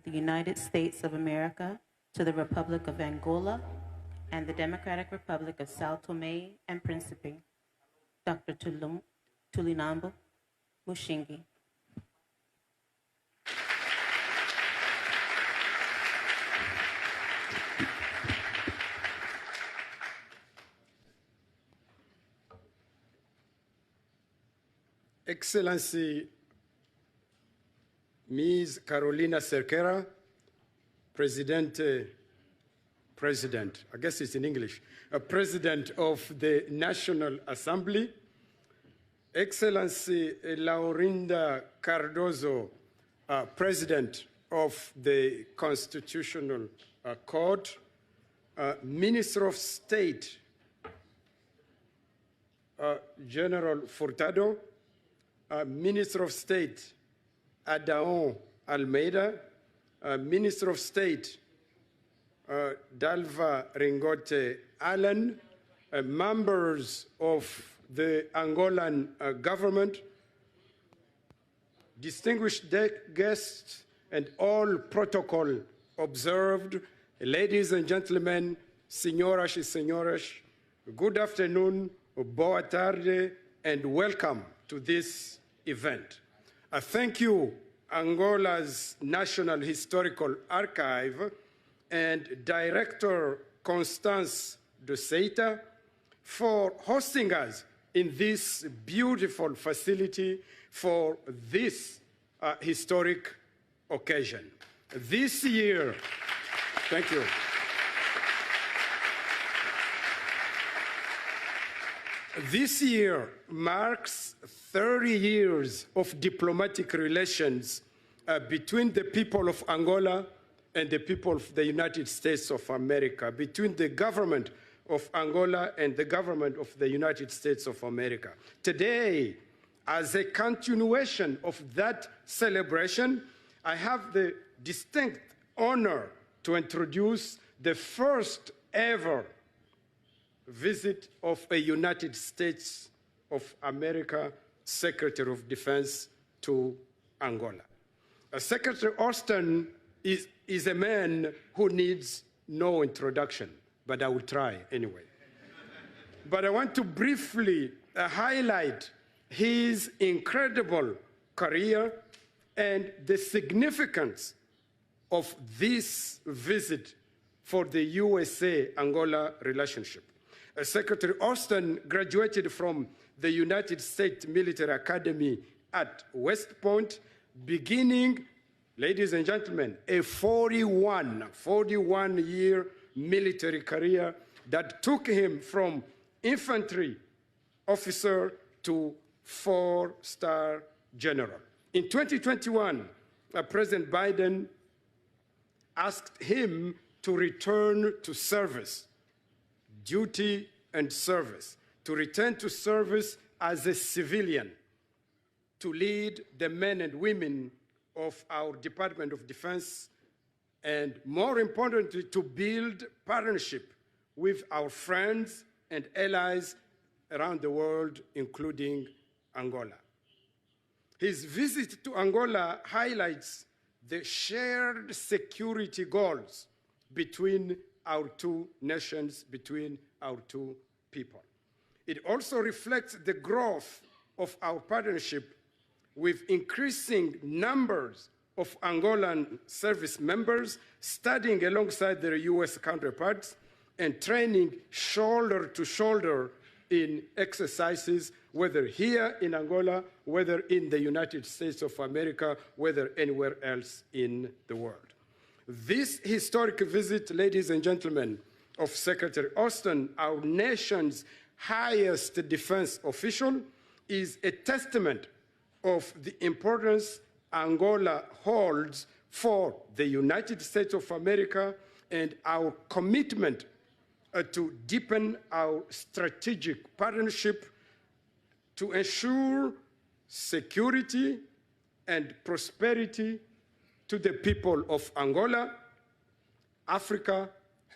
the United States of America to the Republic of Angola and the Democratic Republic of Sao Tome and Principe, Dr. Tulinambo Mushingi. Excellency Ms. Carolina Cerquera, President, I guess it's in English, President of the National Assembly, Excellency Laurinda Cardozo, President of the Constitutional Court, Minister of State, General Furtado, Minister of State Adaon Almeida, Minister of State Dalva Ringote Allen, members of the Angolan government, distinguished guests, and all protocol observed, ladies and gentlemen, senhoras e senhores, good afternoon, boa tarde, and welcome to this event. Thank you, Angola's National Historical Archive and Director Constance de Seita for hosting us in this beautiful facility for this historic occasion. This year, thank you. This year marks 30 years of diplomatic relations between the people of Angola and the people of the United States of America, between the government of Angola and the government of the United States of America. Today, as a continuation of that celebration, I have the distinct honor to introduce the first ever visit of a United States of America Secretary of Defense to Angola. Secretary Austin is a man who needs no introduction, but I will try anyway. But I want to briefly highlight his incredible career and the significance of this visit for the USA-Angola relationship. Secretary Austin graduated from the United States Military Academy at West Point, beginning, ladies and gentlemen, a 41-year military career that took him from infantry officer to 4-star general. In 2021, President Biden asked him to return to service, duty and service, to return to service as a civilian, to lead the men and women of our Department of Defense, and more importantly, to build partnership with our friends and allies around the world, including Angola. His visit to Angola highlights the shared security goals between our two nations, between our two people. It also reflects the growth of our partnership with increasing numbers of Angolan service members studying alongside their U.S. counterparts and training shoulder to shoulder in exercises, whether here in Angola, whether in the United States of America, whether anywhere else in the world. This historic visit, ladies and gentlemen, of Secretary Austin, our nation's highest defense official, is a testament of the importance Angola holds for the United States of America and our commitment to deepen our strategic partnership to ensure security and prosperity to the people of Angola, Africa,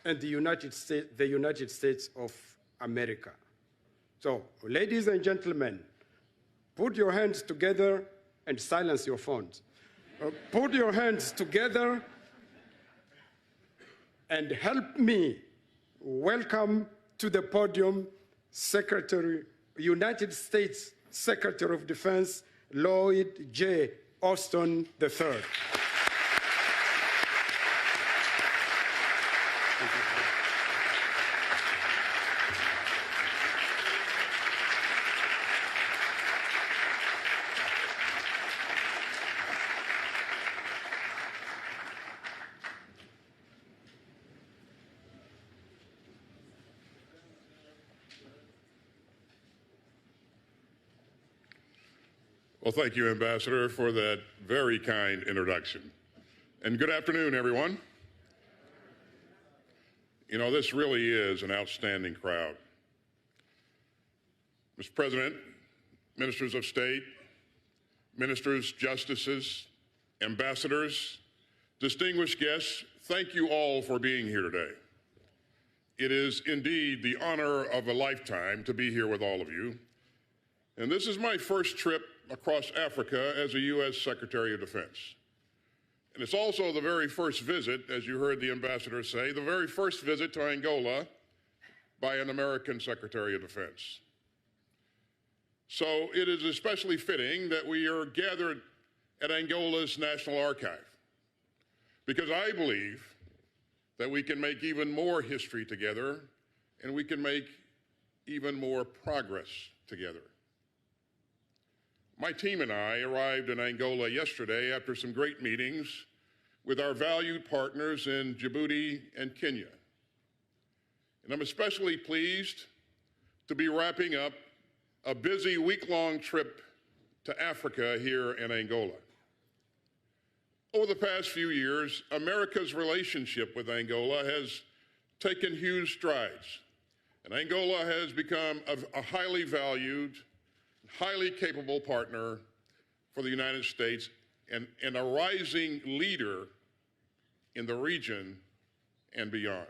and the United States of America. So, ladies and gentlemen, put your hands together and silence your phones. Put your hands together and help me welcome to the podium United States Secretary of Defense Lloyd J. Austin III. Well, thank you, Ambassador, for that very kind introduction. And good afternoon, everyone. You know, this really is an outstanding crowd. Mr. President, ministers of state, ministers, justices, ambassadors, distinguished guests, thank you all for being here today. It is indeed the honor of a lifetime to be here with all of you. And this is my first trip across Africa as a U.S. Secretary of Defense. And it's also the very first visit, as you heard the ambassador say, the very first visit to Angola by an American Secretary of Defense. So it is especially fitting that we are gathered at Angola's National Archive, because I believe that we can make even more history together, and we can make even more progress together. My team and I arrived in Angola yesterday after some great meetings with our valued partners in Djibouti and Kenya. And I'm especially pleased to be wrapping up a busy week-long trip to Africa here in Angola. Over the past few years, America's relationship with Angola has taken huge strides, and Angola has become a highly valued, highly capable partner for the United States and a rising leader in the region and beyond.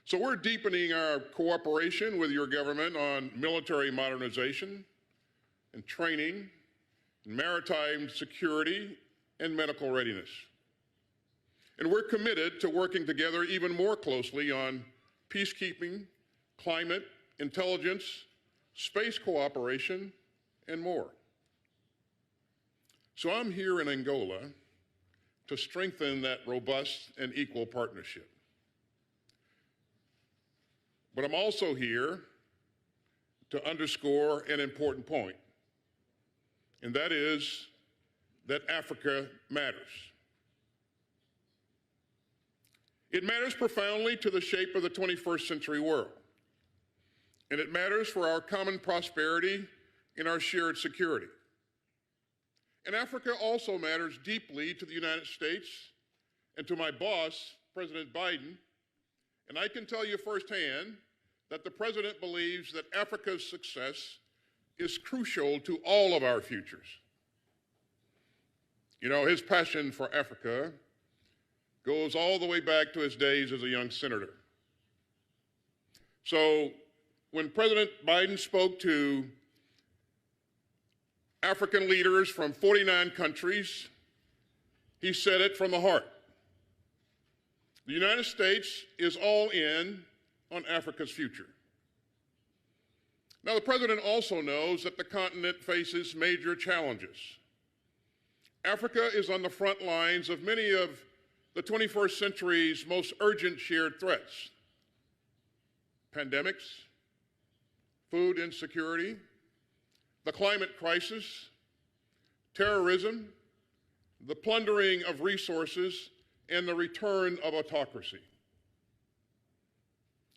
So we're deepening our cooperation with your government on military modernization and training, maritime security, and medical readiness. And we're committed to working together even more closely on peacekeeping, climate, intelligence, space cooperation, and more. So I'm here in Angola to strengthen that robust and equal partnership. But I'm also here to underscore an important point, and that is that Africa matters. It matters profoundly to the shape of the 21st century world. And it matters for our common prosperity and our shared security. And Africa also matters deeply to the United States and to my boss, President Biden. And I can tell you firsthand that the President believes that Africa's success is crucial to all of our futures. You know, his passion for Africa goes all the way back to his days as a young senator. So, when President Biden spoke to African leaders from 49 countries, he said it from the heart. The United States is all in on Africa's future. Now, the President also knows that the continent faces major challenges. Africa is on the front lines of many of the 21st century's most urgent shared threats: pandemics, food insecurity, the climate crisis, terrorism, the plundering of resources, and the return of autocracy.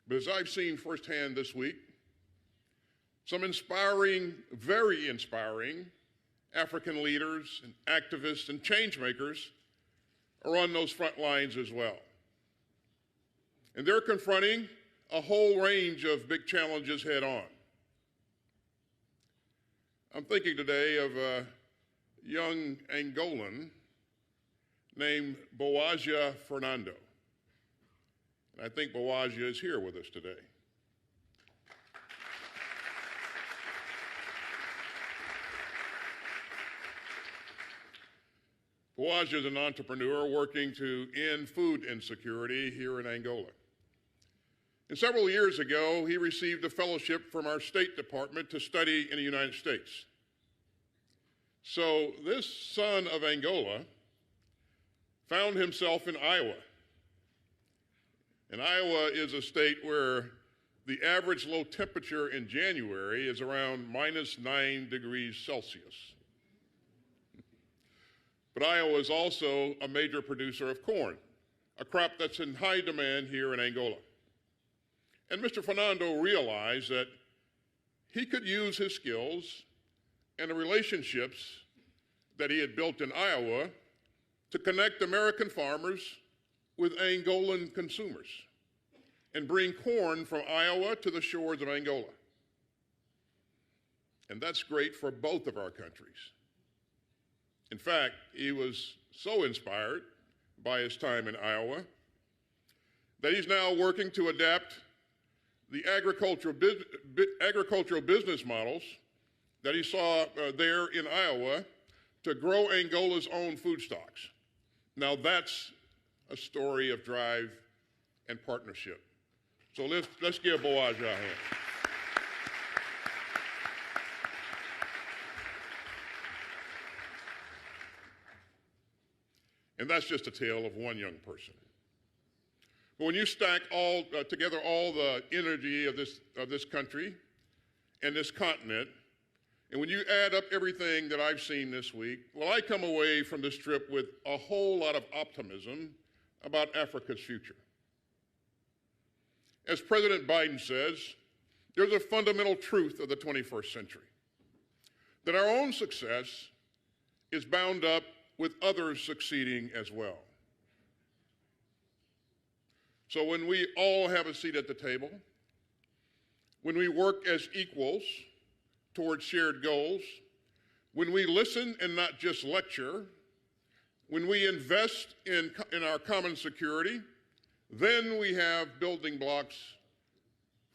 But as I've seen firsthand this week, some inspiring, very inspiring African leaders and activists and change makers are on those front lines as well. And they're confronting a whole range of big challenges head on. I'm thinking today of a young Angolan named Boasia Fernando. And I think Boasia is here with us today. Boaz is an entrepreneur working to end food insecurity here in Angola. And several years ago, he received a fellowship from our State Department to study in the United States. So this son of Angola found himself in Iowa. And Iowa is a state where the average low temperature in January is around -9 degrees Celsius. But Iowa is also a major producer of corn, a crop that's in high demand here in Angola. And Mr. Fernando realized that he could use his skills and the relationships that he had built in Iowa to connect American farmers with Angolan consumers and bring corn from Iowa to the shores of Angola. And that's great for both of our countries. In fact, he was so inspired by his time in Iowa that he's now working to adapt the agricultural business models that he saw there in Iowa to grow Angola's own food stocks. Now that's a story of drive and partnership. So let's give Boaz a hand. And that's just a tale of one young person. But when you stack together all the energy of this country and this continent, and when you add up everything that I've seen this week, well, I come away from this trip with a whole lot of optimism about Africa's future. As President Biden says, there's a fundamental truth of the 21st century, that our own success is bound up with others succeeding as well. So when we all have a seat at the table, when we work as equals towards shared goals, when we listen and not just lecture, when we invest in our common security, then we have building blocks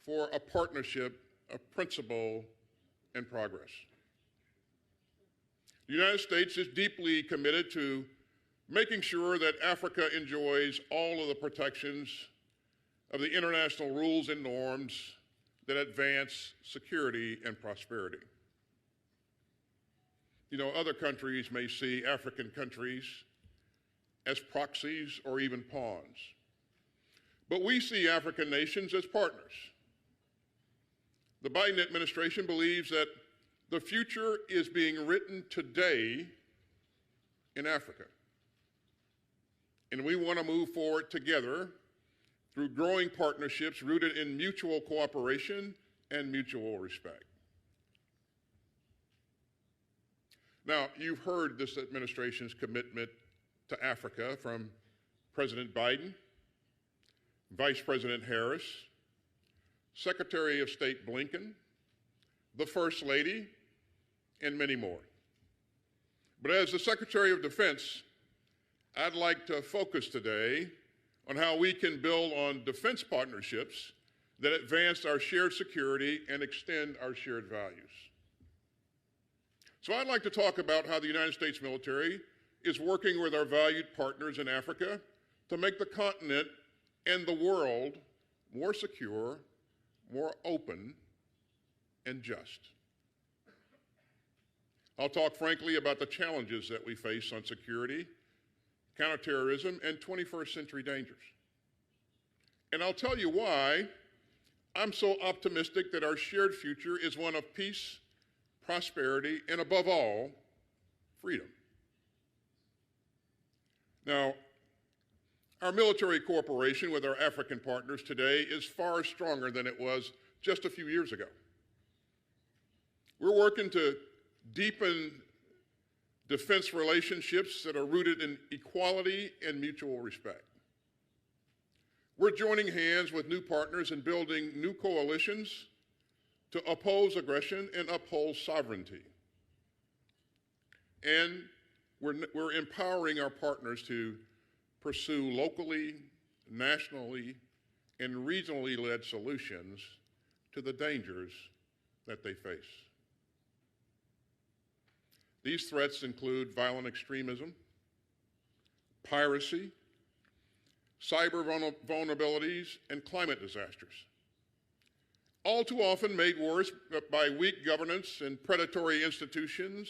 for a partnership of principle and progress. The United States is deeply committed to making sure that Africa enjoys all of the protections of the international rules and norms that advance security and prosperity. You know, other countries may see African countries as proxies or even pawns. But we see African nations as partners. The Biden administration believes that the future is being written today in Africa. And we want to move forward together through growing partnerships rooted in mutual cooperation and mutual respect. Now, you've heard this administration's commitment to Africa from President Biden, Vice President Harris, Secretary of State Blinken, the First Lady, and many more. But as the Secretary of Defense, I'd like to focus today on how we can build on defense partnerships that advance our shared security and extend our shared values. So I'd like to talk about how the United States military is working with our valued partners in Africa to make the continent and the world more secure, more open, and just. I'll talk frankly about the challenges that we face on security, counterterrorism, and 21st century dangers. And I'll tell you why I'm so optimistic that our shared future is one of peace, prosperity, and above all, freedom. Now, our military cooperation with our African partners today is far stronger than it was just a few years ago. We're working to deepen defense relationships that are rooted in equality and mutual respect. We're joining hands with new partners and building new coalitions to oppose aggression and uphold sovereignty. And we're empowering our partners to pursue locally, nationally, and regionally led solutions to the dangers that they face. These threats include violent extremism, piracy, cyber vulnerabilities, and climate disasters. All too often made worse by weak governance and predatory institutions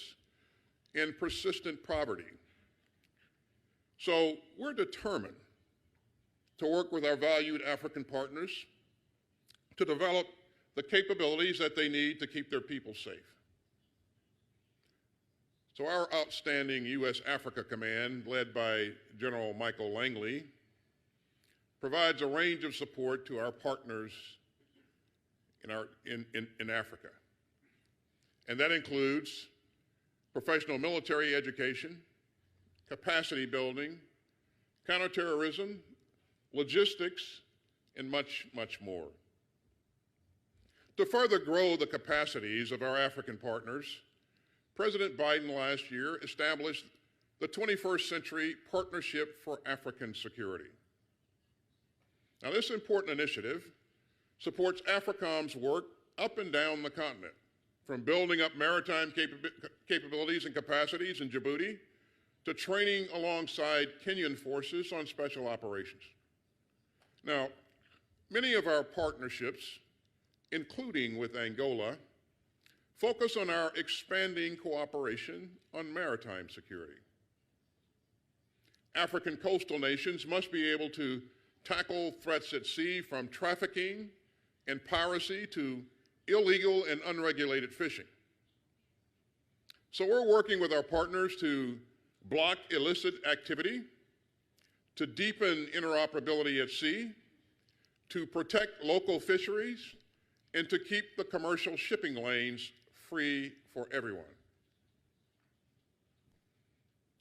and persistent poverty. So we're determined to work with our valued African partners to develop the capabilities that they need to keep their people safe. So our outstanding U.S. Africa Command, led by General Michael Langley, provides a range of support to our partners in Africa. And that includes professional military education, capacity building, counterterrorism, logistics, and much, much more. To further grow the capacities of our African partners, President Biden last year established the 21st Century Partnership for African Security. Now, this important initiative supports AFRICOM's work up and down the continent, from building up maritime capabilities and capacities in Djibouti to training alongside Kenyan forces on special operations. Now, many of our partnerships, including with Angola, focus on our expanding cooperation on maritime security. African coastal nations must be able to tackle threats at sea, from trafficking and piracy to illegal and unregulated fishing. So we're working with our partners to block illicit activity, to deepen interoperability at sea, to protect local fisheries, and to keep the commercial shipping lanes free for everyone.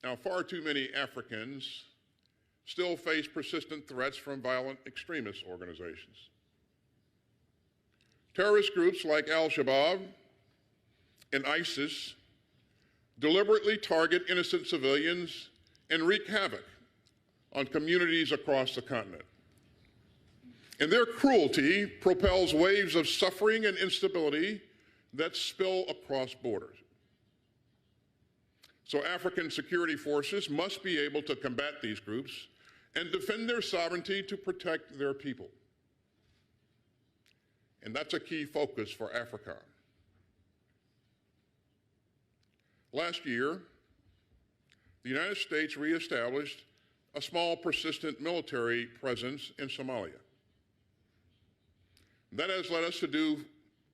Now, far too many Africans still face persistent threats from violent extremist organizations. Terrorist groups like Al-Shabaab and ISIS deliberately target innocent civilians and wreak havoc on communities across the continent. And their cruelty propels waves of suffering and instability that spill across borders. So African security forces must be able to combat these groups and defend their sovereignty to protect their people. And that's a key focus for AFRICOM. Last year, the United States reestablished a small, persistent military presence in Somalia. That has led us to do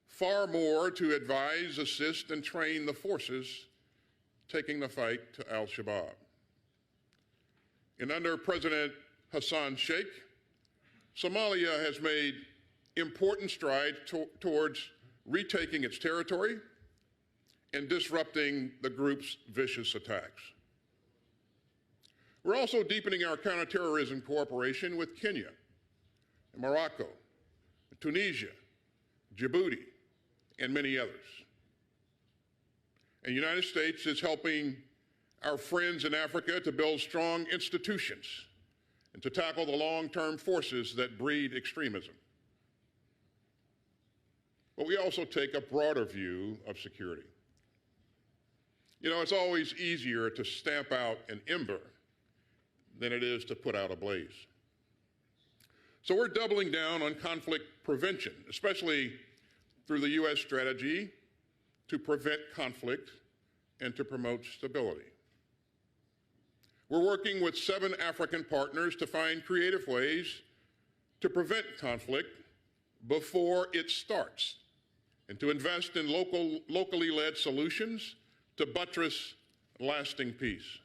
far more to advise, assist, and train the forces taking the fight to Al-Shabaab. And under President Hassan Sheikh, Somalia has made important strides towards retaking its territory and disrupting the group's vicious attacks. We're also deepening our counterterrorism cooperation with Kenya, Morocco, Tunisia, Djibouti, and many others. And the United States is helping our friends in Africa to build strong institutions and to tackle the long-term forces that breed extremism. But we also take a broader view of security. You know, it's always easier to stamp out an ember than it is to put out a blaze. So we're doubling down on conflict prevention, especially through the U.S. strategy to prevent conflict and to promote stability. We're working with 7 African partners to find creative ways to prevent conflict before it starts and to invest in locally led solutions to buttress lasting peace.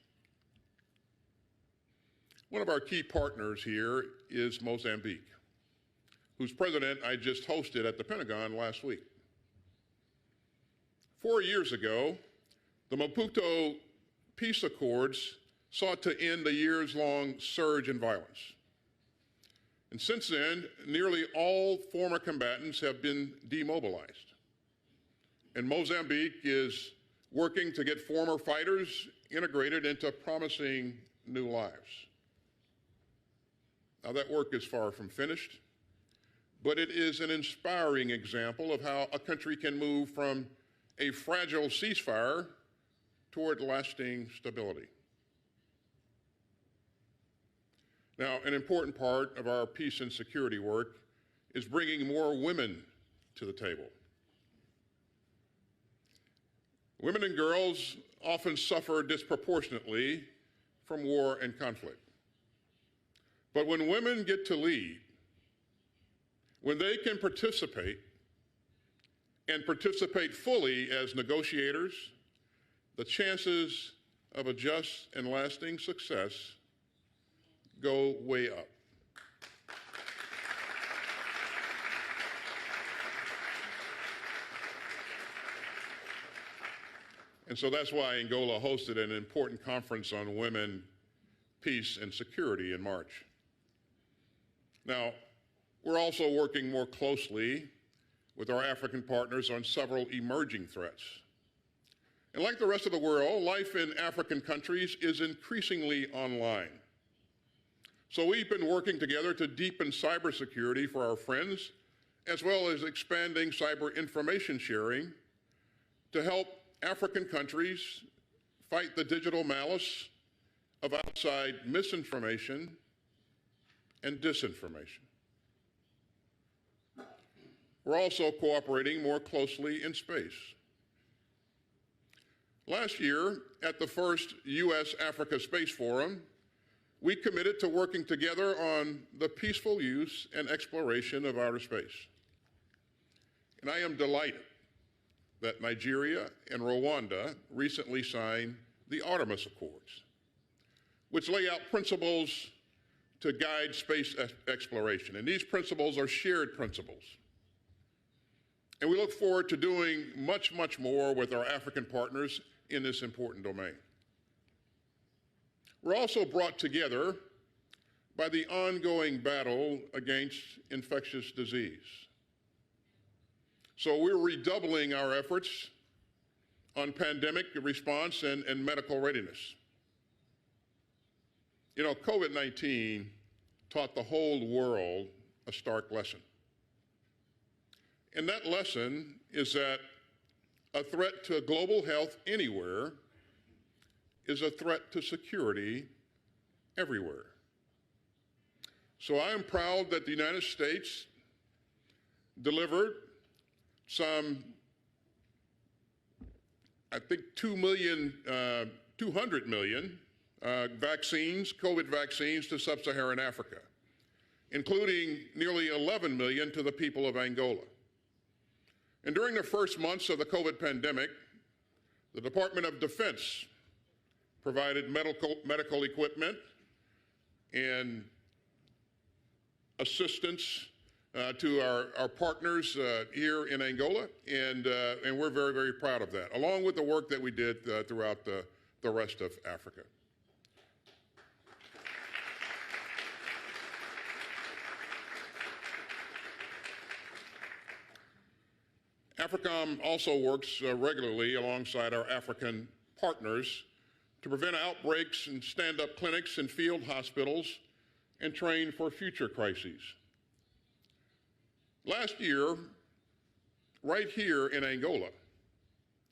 One of our key partners here is Mozambique, whose president I just hosted at the Pentagon last week. 4 years ago, the Maputo peace accords sought to end the years-long surge in violence. And since then, nearly all former combatants have been demobilized. And Mozambique is working to get former fighters integrated into promising new lives. Now, that work is far from finished, but it is an inspiring example of how a country can move from a fragile ceasefire toward lasting stability. Now, an important part of our peace and security work is bringing more women to the table. Women and girls often suffer disproportionately from war and conflict. But when women get to lead, when they can participate and participate fully as negotiators, the chances of a just and lasting success go way up. And so that's why Angola hosted an important conference on women, peace, and security in March. Now, we're also working more closely with our African partners on several emerging threats. And like the rest of the world, life in African countries is increasingly online. So we've been working together to deepen cybersecurity for our friends, as well as expanding cyber information sharing to help African countries fight the digital malice of outside misinformation and disinformation. We're also cooperating more closely in space. Last year, at the first U.S. Africa Space Forum, we committed to working together on the peaceful use and exploration of outer space. And I am delighted that Nigeria and Rwanda recently signed the Artemis Accords, which lay out principles to guide space exploration. And these principles are shared principles. And we look forward to doing much, much more with our African partners in this important domain. We're also brought together by the ongoing battle against infectious disease. So we're redoubling our efforts on pandemic response and medical readiness. You know, COVID-19 taught the whole world a stark lesson. And that lesson is that a threat to global health anywhere is a threat to security everywhere. So I am proud that the United States delivered some, I think, 200 million vaccines, COVID vaccines to sub-Saharan Africa, including nearly 11 million to the people of Angola. And during the first months of the COVID pandemic, the Department of Defense provided medical equipment and assistance to our partners here in Angola, and we're very, very proud of that, along with the work that we did throughout the rest of Africa. AFRICOM also works regularly alongside our African partners to prevent outbreaks and stand up clinics and field hospitals and train for future crises. Last year, right here in Angola,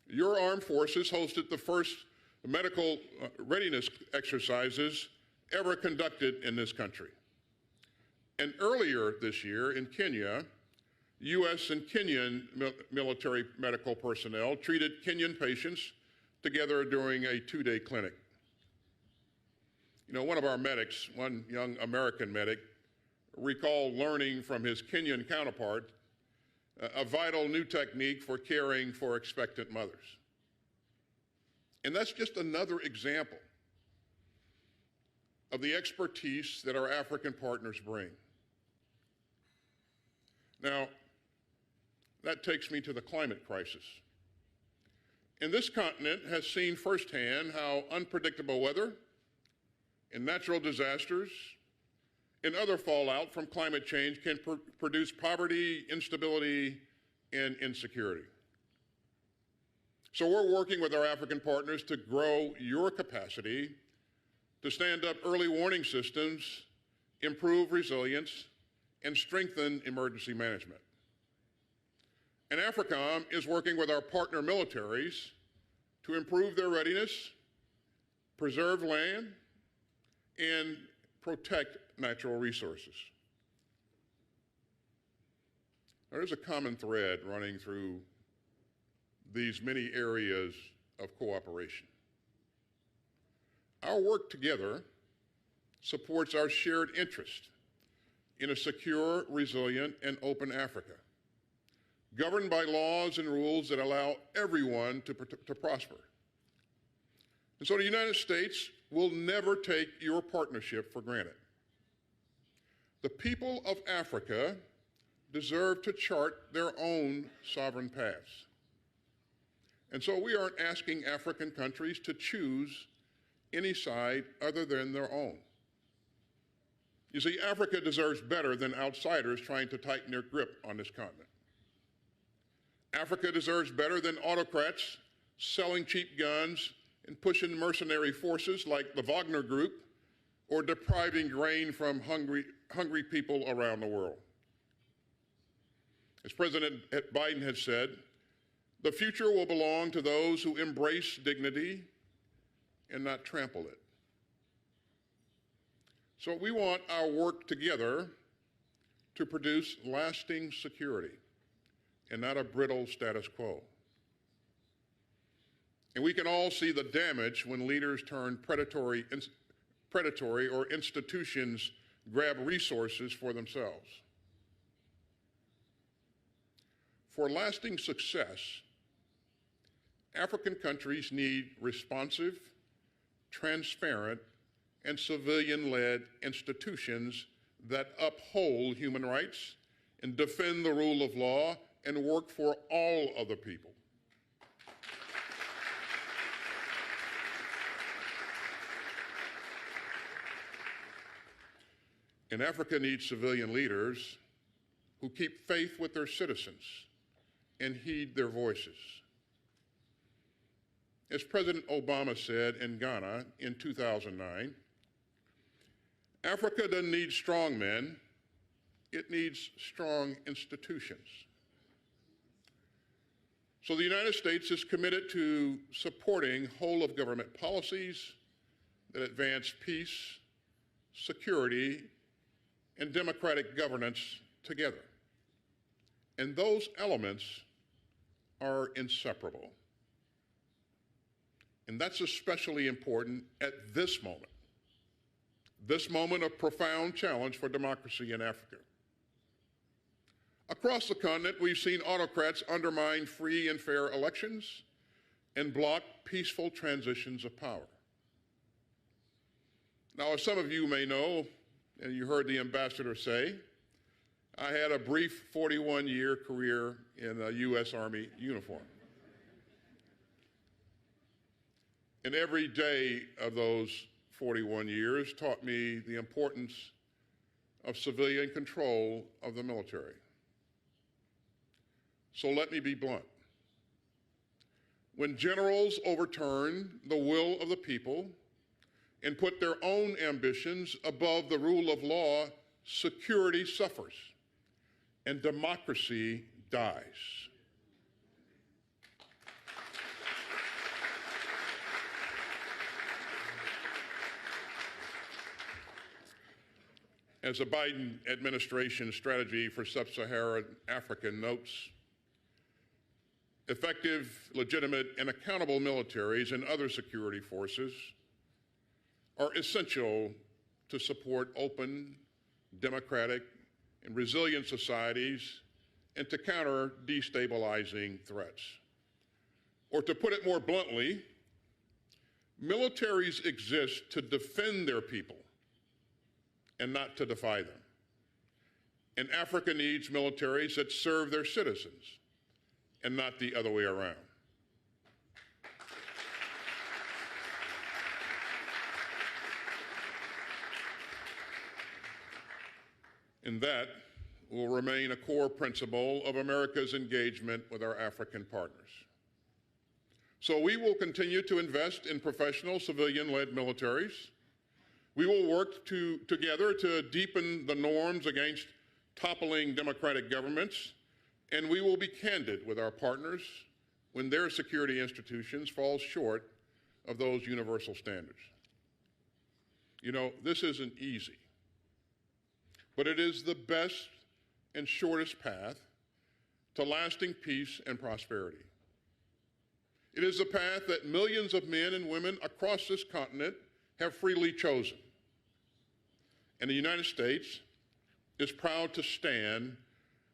your armed forces hosted the first medical readiness exercises ever conducted in this country. And earlier this year in Kenya, U.S. and Kenyan military medical personnel treated Kenyan patients together during a 2-day clinic. You know, one of our medics, one young American medic, recalled learning from his Kenyan counterpart a vital new technique for caring for expectant mothers. And that's just another example of the expertise that our African partners bring. Now, that takes me to the climate crisis. And this continent has seen firsthand how unpredictable weather and natural disasters and other fallout from climate change can produce poverty, instability, and insecurity. So we're working with our African partners to grow your capacity to stand up early warning systems, improve resilience, and strengthen emergency management. And AFRICOM is working with our partner militaries to improve their readiness, preserve land, and protect natural resources. There's a common thread running through these many areas of cooperation. Our work together supports our shared interest in a secure, resilient, and open Africa, governed by laws and rules that allow everyone to prosper. And so the United States will never take your partnership for granted. The people of Africa deserve to chart their own sovereign paths. And so we aren't asking African countries to choose any side other than their own. You see, Africa deserves better than outsiders trying to tighten their grip on this continent. Africa deserves better than autocrats selling cheap guns and pushing mercenary forces like the Wagner Group or depriving grain from hungry people around the world. As President Biden has said, the future will belong to those who embrace dignity and not trample it. So we want our work together to produce lasting security and not a brittle status quo. And we can all see the damage when leaders turn predatory or institutions grab resources for themselves. For lasting success, African countries need responsive, transparent, and civilian-led institutions that uphold human rights and defend the rule of law and work for all of the people. And Africa needs civilian leaders who keep faith with their citizens and heed their voices. As President Obama said in Ghana in 2009, Africa doesn't need strong men, it needs strong institutions. So the United States is committed to supporting whole-of-government policies that advance peace, security, and democratic governance together. And those elements are inseparable. And that's especially important at this moment of profound challenge for democracy in Africa. Across the continent, we've seen autocrats undermine free and fair elections and block peaceful transitions of power. Now, as some of you may know, and you heard the ambassador say, I had a brief 41-year career in a U.S. Army uniform. And every day of those 41 years taught me the importance of civilian control of the military. So let me be blunt. When generals overturn the will of the people and put their own ambitions above the rule of law, security suffers and democracy dies. As the Biden administration strategy for sub-Saharan Africa notes, effective, legitimate, and accountable militaries and other security forces are essential to support open, democratic, and resilient societies and to counter destabilizing threats. Or to put it more bluntly, militaries exist to defend their people and not to defy them. And Africa needs militaries that serve their citizens and not the other way around. And that will remain a core principle of America's engagement with our African partners. So we will continue to invest in professional civilian-led militaries. We will work together to deepen the norms against toppling democratic governments, and we will be candid with our partners when their security institutions fall short of those universal standards. You know, this isn't easy, but it is the best and shortest path to lasting peace and prosperity. It is the path that millions of men and women across this continent have freely chosen. And the United States is proud to stand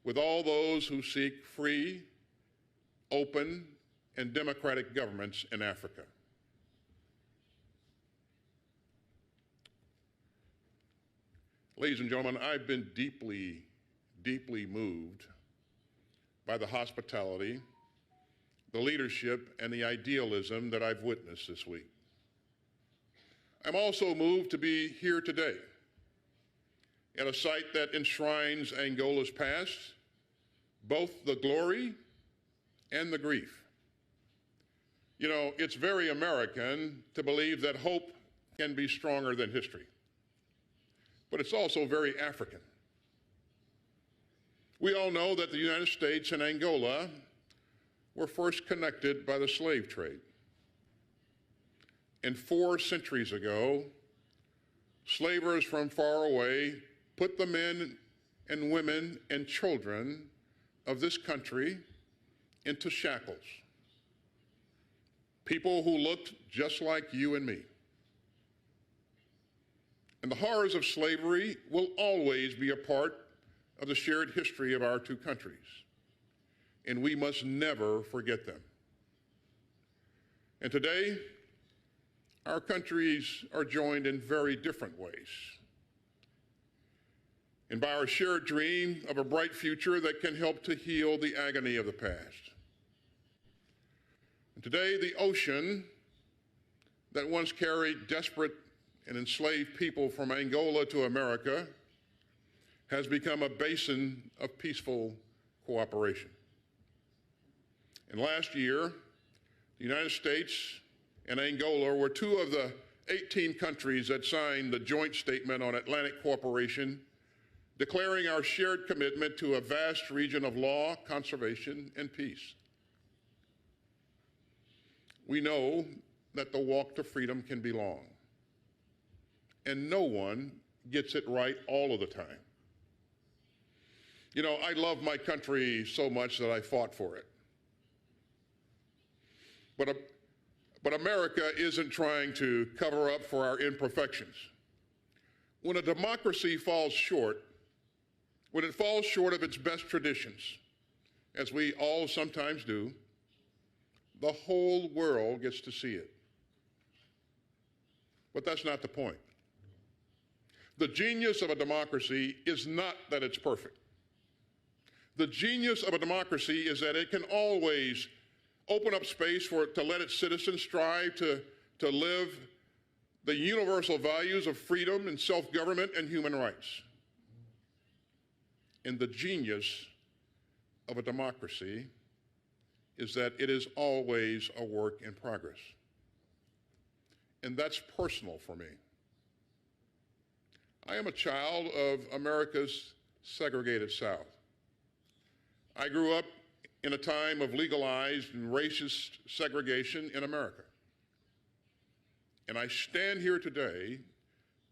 with all those who seek free, open, and democratic governments in Africa. Ladies and gentlemen, I've been deeply, deeply moved by the hospitality, the leadership, and the idealism that I've witnessed this week. I'm also moved to be here today at a site that enshrines Angola's past, both the glory and the grief. You know, it's very American to believe that hope can be stronger than history, but it's also very African. We all know that the United States and Angola were first connected by the slave trade. And 4 centuries ago, slavers from far away put the men and women and children of this country into shackles. People who looked just like you and me. And the horrors of slavery will always be a part of the shared history of our two countries, and we must never forget them. And today, our countries are joined in very different ways, and by our shared dream of a bright future that can help to heal the agony of the past. And today, the ocean that once carried desperate and enslaved people from Angola to America has become a basin of peaceful cooperation. And last year, the United States and Angola were 2 of the 18 countries that signed the joint statement on Atlantic cooperation, declaring our shared commitment to a vast region of law, conservation, and peace. We know that the walk to freedom can be long, and no one gets it right all of the time. You know, I love my country so much that I fought for it. But America isn't trying to cover up for our imperfections. When a democracy falls short, when it falls short of its best traditions, as we all sometimes do, the whole world gets to see it. But that's not the point. The genius of a democracy is not that it's perfect. The genius of a democracy is that it can always open up space for it to let its citizens strive to live the universal values of freedom and self-government and human rights. And the genius of a democracy is that it is always a work in progress. And that's personal for me. I am a child of America's segregated South. I grew up in a time of legalized and racist segregation in America. And I stand here today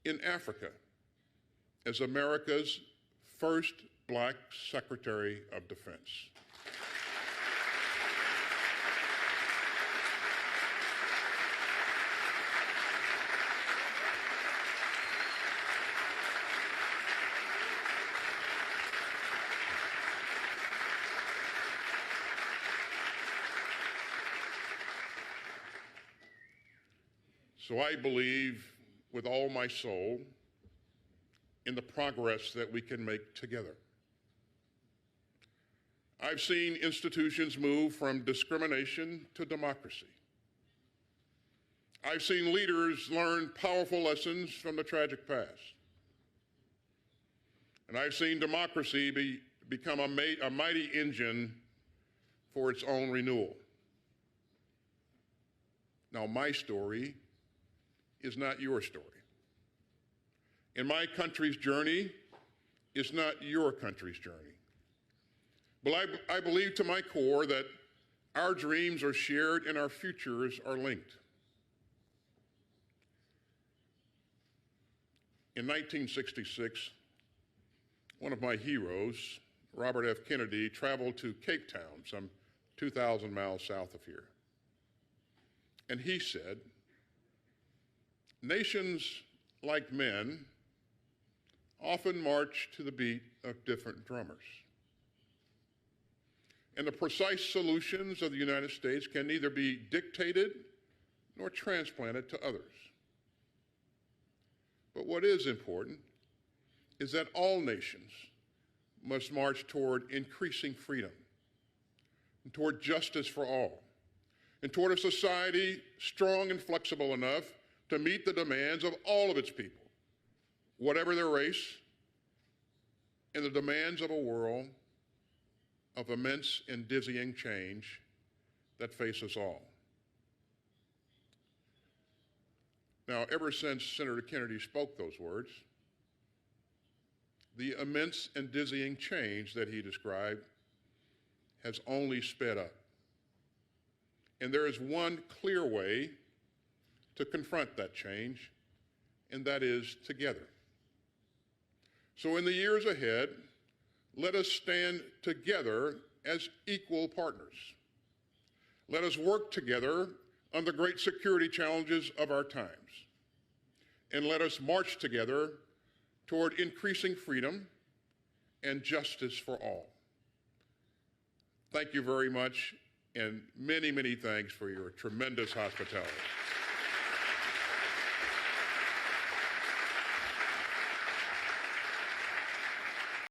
in Africa as America's first Black Secretary of Defense. So I believe with all my soul in the progress that we can make together. I've seen institutions move from discrimination to democracy. I've seen leaders learn powerful lessons from the tragic past. And I've seen democracy become a mighty engine for its own renewal. Now, my story is not your story. And my country's journey is not your country's journey. But I believe to my core that our dreams are shared and our futures are linked. In 1966, one of my heroes, Robert F. Kennedy, traveled to Cape Town, some 2,000 miles south of here. And he said, "Nations, like men, often march to the beat of different drummers. And the precise solutions of the United States can neither be dictated nor transplanted to others. But what is important is that all nations must march toward increasing freedom, and toward justice for all, and toward a society strong and flexible enough to meet the demands of all of its people, whatever their race, and the demands of a world of immense and dizzying change that face us all." Now, ever since Senator Kennedy spoke those words, the immense and dizzying change that he described has only sped up. And there is one clear way to confront that change, and that is together. So in the years ahead, let us stand together as equal partners. Let us work together on the great security challenges of our times. And let us march together toward increasing freedom and justice for all. Thank you very much, and many, many thanks for your tremendous hospitality.